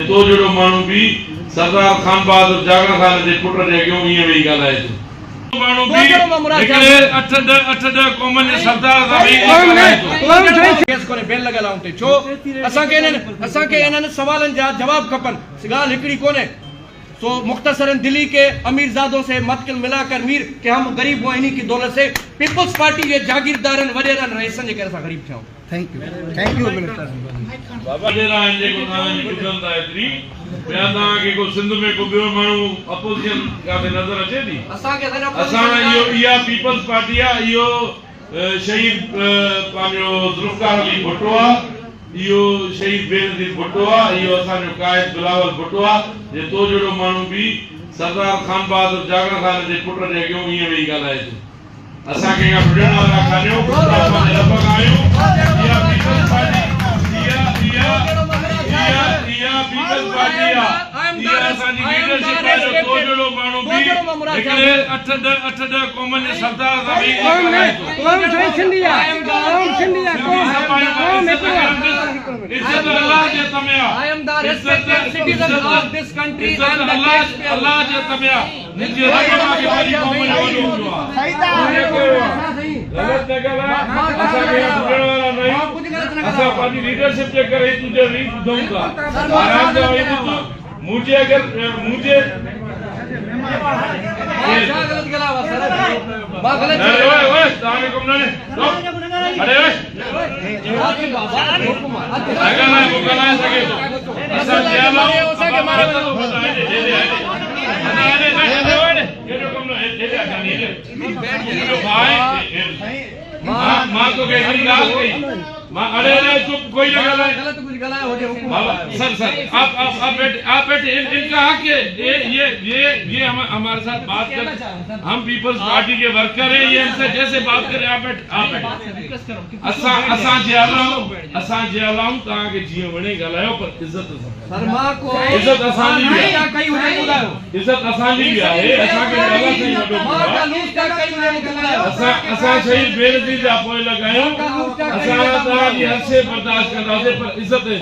तो जड़ो मानू भी सरदार खान बहादुर जागरण खान जे पुट जे क्यों ये वेई गालाए तो मानू भी निकले 8 कॉमन सरदार दा वेई केस कोने बेल लगा लाउंटे छो असा के इनन सवालन जा जवाब खपन गाल हिकड़ी कोने तो मुख्तसरन दिल्ली के अमीर जादों से मतकिल मिलाकर मीर कि हम गरीब हो इन्हीं की दौलत से पीपल्स पार्टी के जागीरदारन वडेरन रईसन जे करे सा गरीब छो थैंक यू मिनिस्टर बाबा जे रान जे को ना गुजरन दा एतरी बयान दा के को सिंध में को बियो मानू अपोजिशन का में नजर अचे दी असा यो या पीपल्स पार्टी आ यो शहीद पाजो जुल्फकार अली भुट्टो यो शहीद बेनजीर भुट्टो यो असाजो कायद बिलावल भुट्टो जे तो जड़ो मानू भी सरदार खान बहादुर जागरण खान जे पुट जे क्यों ये वेई गालाए असा के या बुढ़ण वाला खानियो असां लपक आयो या पीपल्स पार्टी या पीपल्स पार्टी या असानी लीडरशिप जो तो जड़ो मानू भी निकले 8 कॉमन सरदार दा वेई कौन सिंधिया इज्जत अल्लाह जे तमया I am the respected citizen of this country and the अल्लाह जे तमया निजे रखना के वाली कॉमन वालो जो गलत न गला असा के बुढ़ण वाला नहीं असा पानी लीडरशिप जे करे तुझे रीत दूंगा आराम से वही तू मुझे अगर मुझे गलत गला सर बा गलत ओए ताने कम ने अरे ओए बाबा ना सके असा जेला ओसा के मारे तो दे ये जो कम ने दे नहीं जो भाई मां तो के गाल कही मां अरे चुप कोई ना गला गलत कुछ गला हो जे हुकुम सर आप बैठे इनका हक है ये हमारे साथ बात कर हम पीपल्स पार्टी के वर्कर हैं ये हमसे जैसे बात करें आप बैठ असा जे अलाऊं ता के जियो वणे गलायो पर इज्जत सर मां को इज्जत असानी भी है कई हुजे बुलायो इज्जत असानी भी है असा के गला सही वडो मां का लूट का कई हुजे बुलायो असा सही बेनजीर जा पोए लगायो असा ताजी हर से बर्दाश्त करदा पर इज्जत है